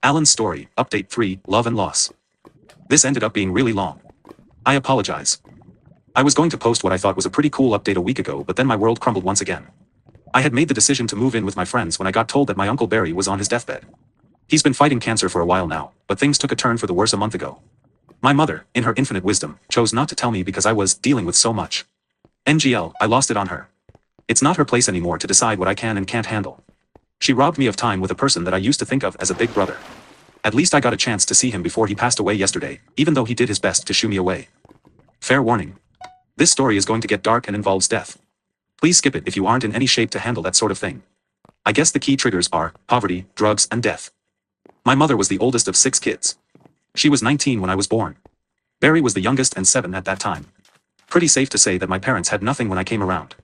Alan's story, Update 3, Love and Loss. This ended up being really long. I apologize. I was going to post what I thought was a pretty cool update a week ago, but then my world crumbled once again. I had made the decision to move in with my friends when I got told that my Uncle Barry was on his deathbed. He's been fighting cancer for a while now, but things took a turn for the worse a month ago. My mother, in her infinite wisdom, chose not to tell me because I was dealing with so much. NGL, I lost it on her. It's not her place anymore to decide what I can and can't handle. She robbed me of time with a person that I used to think of as a big brother. At least I got a chance to see him before he passed away yesterday, even though he did his best to shoo me away. Fair warning. This story is going to get dark and involves death. Please skip it if you aren't in any shape to handle that sort of thing. I guess the key triggers are poverty, drugs, and death. My mother was the oldest of 6 kids. She was 19 when I was born. Barry was the youngest and 7 at that time. Pretty safe to say that my parents had nothing when I came around.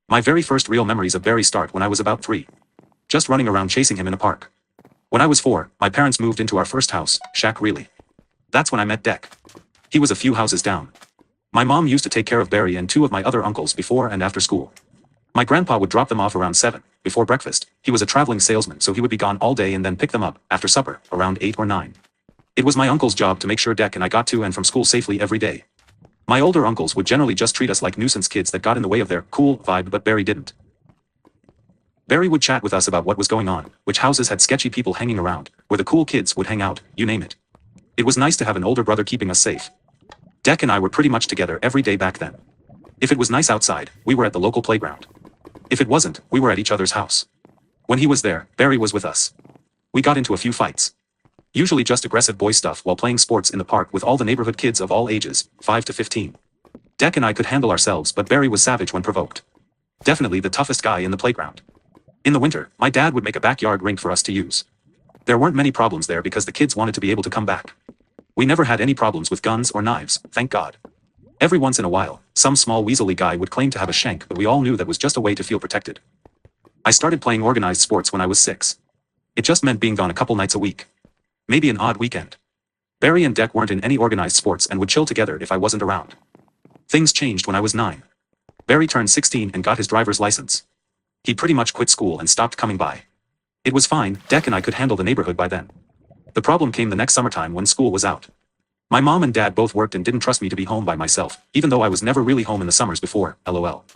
My very first real memories of Barry start when I was about 3. Just running around chasing him in a park. When I was 4, my parents moved into our first house, shack really. That's when I met Deck. He was a few houses down. My mom used to take care of Barry and 2 of my other uncles before and after school. My grandpa would drop them off around 7, before breakfast. He was a traveling salesman, so he would be gone all day and then pick them up, after supper, around 8 or 9. It was my uncle's job to make sure Deck and I got to and from school safely every day. My older uncles would generally just treat us like nuisance kids that got in the way of their cool vibe, but Barry didn't. Barry would chat with us about what was going on, which houses had sketchy people hanging around, where the cool kids would hang out, you name it. It was nice to have an older brother keeping us safe. Deck and I were pretty much together every day back then. If it was nice outside, we were at the local playground. If it wasn't, we were at each other's house. When he was there, Barry was with us. We got into a few fights. Usually just aggressive boy stuff while playing sports in the park with all the neighborhood kids of all ages, 5 to 15. Deck and I could handle ourselves, but Barry was savage when provoked. Definitely the toughest guy in the playground. In the winter, my dad would make a backyard rink for us to use. There weren't many problems there because the kids wanted to be able to come back. We never had any problems with guns or knives, thank God. Every once in a while, some small weaselly guy would claim to have a shank, but we all knew that was just a way to feel protected. I started playing organized sports when I was 6. It just meant being gone a couple nights a week. Maybe an odd weekend. Barry and Deck weren't in any organized sports and would chill together if I wasn't around. Things changed when I was 9. Barry turned 16 and got his driver's license. He pretty much quit school and stopped coming by. It was fine, Deck and I could handle the neighborhood by then. The problem came the next summertime when school was out. My mom and dad both worked and didn't trust me to be home by myself, even though I was never really home in the summers before, lol.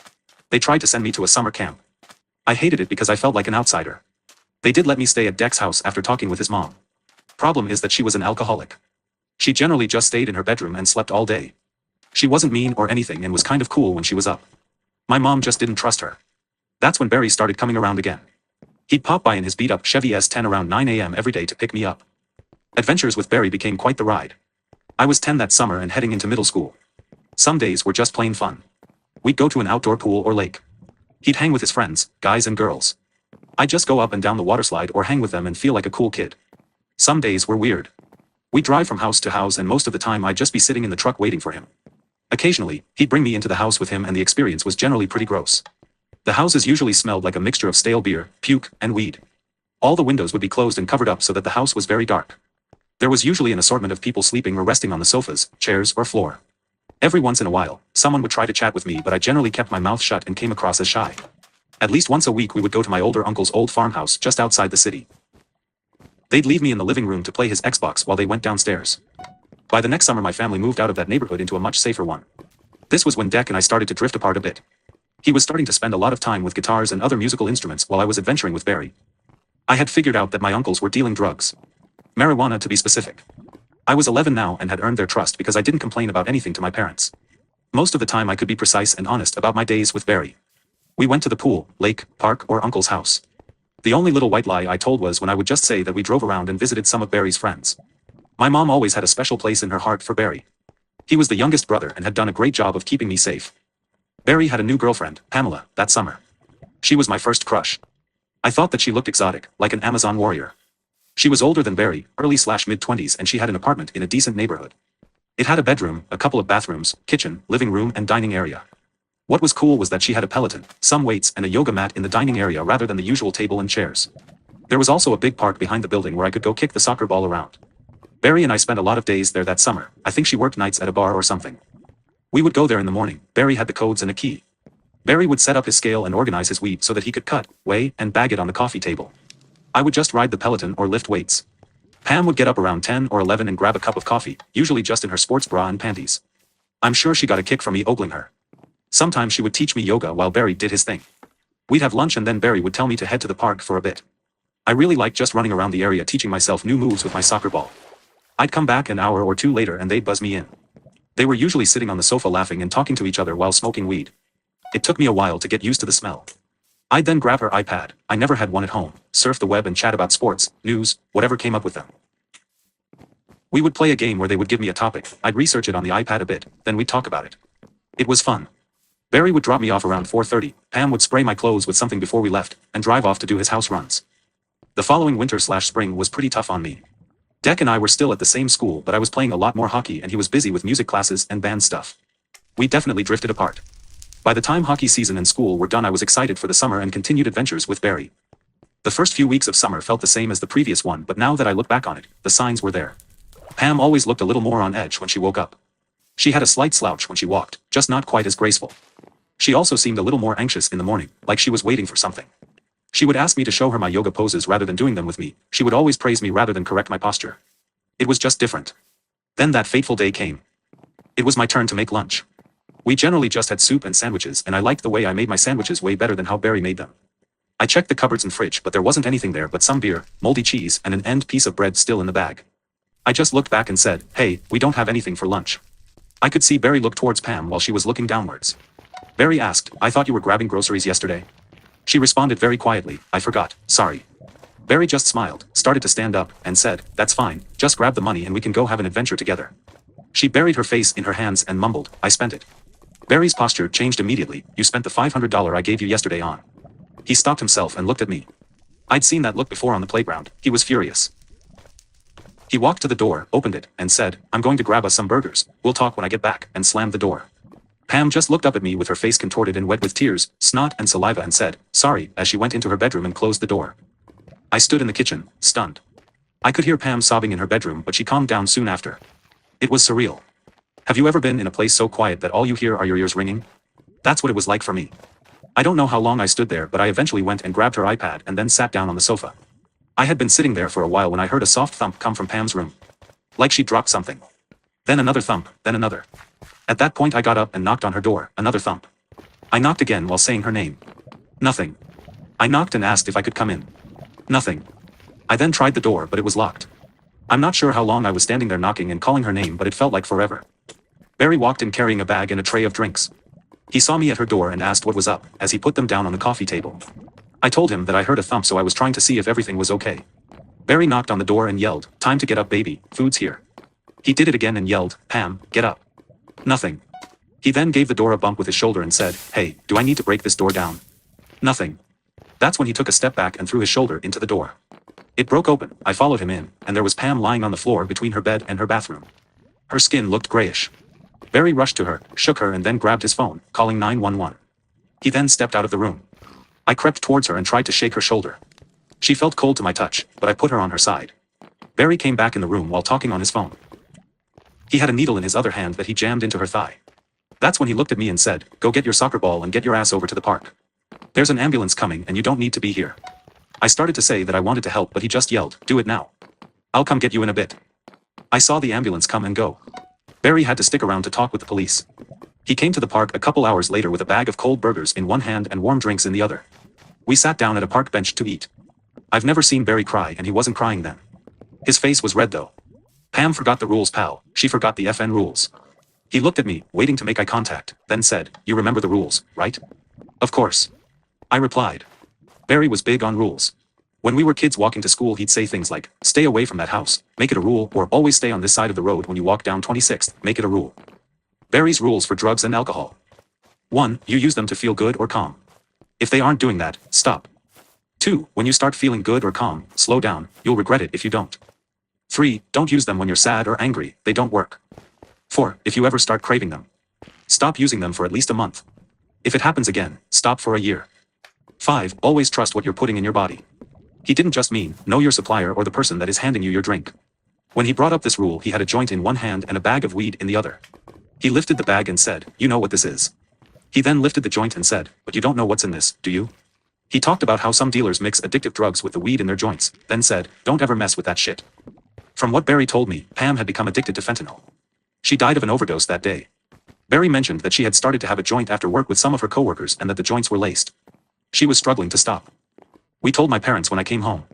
They tried to send me to a summer camp. I hated it because I felt like an outsider. They did let me stay at Deck's house after talking with his mom. Problem is that she was an alcoholic. She generally just stayed in her bedroom and slept all day. She wasn't mean or anything and was kind of cool when she was up. My mom just didn't trust her. That's when Barry started coming around again. He'd pop by in his beat-up Chevy S10 around 9 a.m. every day to pick me up. Adventures with Barry became quite the ride. I was 10 that summer and heading into middle school. Some days were just plain fun. We'd go to an outdoor pool or lake. He'd hang with his friends, guys and girls. I'd just go up and down the waterslide or hang with them and feel like a cool kid. Some days were weird. We'd drive from house to house and most of the time I'd just be sitting in the truck waiting for him. Occasionally, he'd bring me into the house with him and the experience was generally pretty gross. The houses usually smelled like a mixture of stale beer, puke, and weed. All the windows would be closed and covered up so that the house was very dark. There was usually an assortment of people sleeping or resting on the sofas, chairs, or floor. Every once in a while, someone would try to chat with me, but I generally kept my mouth shut and came across as shy. At least once a week we would go to my older uncle's old farmhouse just outside the city. They'd leave me in the living room to play his Xbox while they went downstairs. By the next summer my family moved out of that neighborhood into a much safer one. This was when Deck and I started to drift apart a bit. He was starting to spend a lot of time with guitars and other musical instruments while I was adventuring with Barry. I had figured out that my uncles were dealing drugs. Marijuana to be specific. I was 11 now and had earned their trust because I didn't complain about anything to my parents. Most of the time I could be precise and honest about my days with Barry. We went to the pool, lake, park, or uncle's house. The only little white lie I told was when I would just say that we drove around and visited some of Barry's friends. My mom always had a special place in her heart for Barry. He was the youngest brother and had done a great job of keeping me safe. Barry had a new girlfriend, Pamela, that summer. She was my first crush. I thought that she looked exotic, like an Amazon warrior. She was older than Barry, early/mid-20s, and she had an apartment in a decent neighborhood. It had a bedroom, a couple of bathrooms, kitchen, living room, and dining area. What was cool was that she had a Peloton, some weights, and a yoga mat in the dining area rather than the usual table and chairs. There was also a big park behind the building where I could go kick the soccer ball around. Barry and I spent a lot of days there that summer. I think she worked nights at a bar or something. We would go there in the morning. Barry had the codes and a key. Barry would set up his scale and organize his weed so that he could cut, weigh, and bag it on the coffee table. I would just ride the Peloton or lift weights. Pam would get up around 10 or 11 and grab a cup of coffee, usually just in her sports bra and panties. I'm sure she got a kick from me ogling her. Sometimes she would teach me yoga while Barry did his thing. We'd have lunch and then Barry would tell me to head to the park for a bit. I really liked just running around the area teaching myself new moves with my soccer ball. I'd come back an hour or two later and they'd buzz me in. They were usually sitting on the sofa laughing and talking to each other while smoking weed. It took me a while to get used to the smell. I'd then grab her iPad, I never had one at home, surf the web and chat about sports, news, whatever came up with them. We would play a game where they would give me a topic, I'd research it on the iPad a bit, then we'd talk about it. It was fun. Barry would drop me off around 4:30, Pam would spray my clothes with something before we left, and drive off to do his house runs. The following winter/spring was pretty tough on me. Deck and I were still at the same school but I was playing a lot more hockey and he was busy with music classes and band stuff. We definitely drifted apart. By the time hockey season and school were done I was excited for the summer and continued adventures with Barry. The first few weeks of summer felt the same as the previous one but now that I look back on it, the signs were there. Pam always looked a little more on edge when she woke up. She had a slight slouch when she walked, just not quite as graceful. She also seemed a little more anxious in the morning, like she was waiting for something. She would ask me to show her my yoga poses rather than doing them with me, she would always praise me rather than correct my posture. It was just different. Then that fateful day came. It was my turn to make lunch. We generally just had soup and sandwiches and I liked the way I made my sandwiches way better than how Barry made them. I checked the cupboards and fridge but there wasn't anything there but some beer, moldy cheese and an end piece of bread still in the bag. I just looked back and said, hey, we don't have anything for lunch. I could see Barry look towards Pam while she was looking downwards. Barry asked, I thought you were grabbing groceries yesterday. She responded very quietly, I forgot, sorry. Barry just smiled, started to stand up, and said, that's fine, just grab the money and we can go have an adventure together. She buried her face in her hands and mumbled, I spent it. Barry's posture changed immediately, you spent the $500 I gave you yesterday on. He stopped himself and looked at me. I'd seen that look before on the playground, he was furious. He walked to the door, opened it, and said, I'm going to grab us some burgers, we'll talk when I get back, and slammed the door. Pam just looked up at me with her face contorted and wet with tears, snot and saliva and said, sorry, as she went into her bedroom and closed the door. I stood in the kitchen, stunned. I could hear Pam sobbing in her bedroom but she calmed down soon after. It was surreal. Have you ever been in a place so quiet that all you hear are your ears ringing? That's what it was like for me. I don't know how long I stood there but I eventually went and grabbed her iPad and then sat down on the sofa. I had been sitting there for a while when I heard a soft thump come from Pam's room. Like she dropped something. Then another thump, then another. At that point I got up and knocked on her door, another thump. I knocked again while saying her name. Nothing. I knocked and asked if I could come in. Nothing. I then tried the door but it was locked. I'm not sure how long I was standing there knocking and calling her name but it felt like forever. Barry walked in carrying a bag and a tray of drinks. He saw me at her door and asked what was up, as he put them down on the coffee table. I told him that I heard a thump so I was trying to see if everything was okay. Barry knocked on the door and yelled, time to get up baby, food's here. He did it again and yelled, Pam, get up. Nothing. He then gave the door a bump with his shoulder and said, hey, do I need to break this door down? Nothing. That's when he took a step back and threw his shoulder into the door. It broke open, I followed him in, and there was Pam lying on the floor between her bed and her bathroom. Her skin looked grayish. Barry rushed to her, shook her and then grabbed his phone, calling 911. He then stepped out of the room. I crept towards her and tried to shake her shoulder. She felt cold to my touch, but I put her on her side. Barry came back in the room while talking on his phone. He had a needle in his other hand that he jammed into her thigh. That's when he looked at me and said, go get your soccer ball and get your ass over to the park. There's an ambulance coming and you don't need to be here. I started to say that I wanted to help but he just yelled, do it now. I'll come get you in a bit. I saw the ambulance come and go. Barry had to stick around to talk with the police. He came to the park a couple hours later with a bag of cold burgers in one hand and warm drinks in the other. We sat down at a park bench to eat. I've never seen Barry cry and he wasn't crying then. His face was red though. Pam forgot the rules pal, she forgot the FN rules. He looked at me, waiting to make eye contact, then said, you remember the rules, right? Of course. I replied. Barry was big on rules. When we were kids walking to school he'd say things like, stay away from that house, make it a rule, or always stay on this side of the road when you walk down 26th, make it a rule. Barry's rules for drugs and alcohol. 1. You use them to feel good or calm. If they aren't doing that, stop. 2. When you start feeling good or calm, slow down, you'll regret it if you don't. 3. Don't use them when you're sad or angry, they don't work. 4. If you ever start craving them, stop using them for at least a month. If it happens again, stop for a year. 5. Always trust what you're putting in your body. He didn't just mean, know your supplier or the person that is handing you your drink. When he brought up this rule he had a joint in one hand and a bag of weed in the other. He lifted the bag and said, you know what this is. He then lifted the joint and said, but you don't know what's in this, do you? He talked about how some dealers mix addictive drugs with the weed in their joints, then said, don't ever mess with that shit. From what Barry told me, Pam had become addicted to fentanyl. She died of an overdose that day. Barry mentioned that she had started to have a joint after work with some of her coworkers and that the joints were laced. She was struggling to stop. We told my parents when I came home.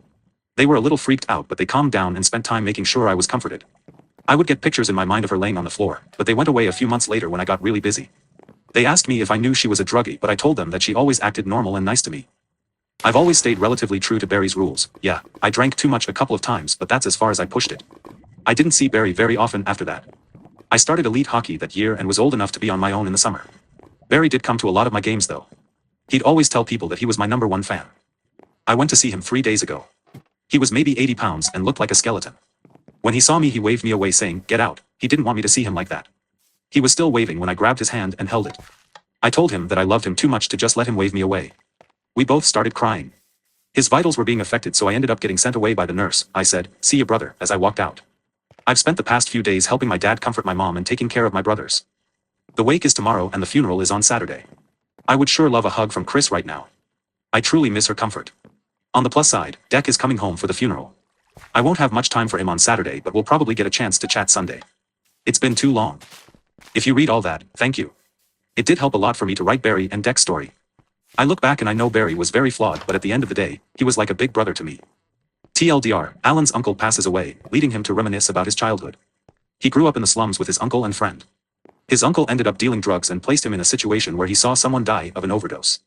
They were a little freaked out, but they calmed down and spent time making sure I was comforted. I would get pictures in my mind of her laying on the floor, but they went away a few months later when I got really busy. They asked me if I knew she was a druggie, but I told them that she always acted normal and nice to me. I've always stayed relatively true to Barry's rules. Yeah, I drank too much a couple of times, but that's as far as I pushed it. I didn't see Barry very often after that. I started elite hockey that year and was old enough to be on my own in the summer. Barry did come to a lot of my games though. He'd always tell people that he was my #1 fan. I went to see him 3 days ago. He was maybe 80 pounds and looked like a skeleton. When he saw me, he waved me away saying, "Get out." He didn't want me to see him like that. He was still waving when I grabbed his hand and held it. I told him that I loved him too much to just let him wave me away. We both started crying. His vitals were being affected, so I ended up getting sent away by the nurse. I said, "See you, brother," as I walked out. I've spent the past few days helping my dad comfort my mom and taking care of my brothers. The wake is tomorrow and the funeral is on Saturday. I would sure love a hug from Chris right now. I truly miss her comfort. On the plus side, Deck is coming home for the funeral. I won't have much time for him on Saturday, but we'll probably get a chance to chat Sunday. It's been too long. If you read all that, thank you. It did help a lot for me to write Barry and Deck's story. I look back and I know Barry was very flawed, but at the end of the day, he was like a big brother to me. TLDR, Alan's uncle passes away, leading him to reminisce about his childhood. He grew up in the slums with his uncle and friend. His uncle ended up dealing drugs and placed him in a situation where he saw someone die of an overdose.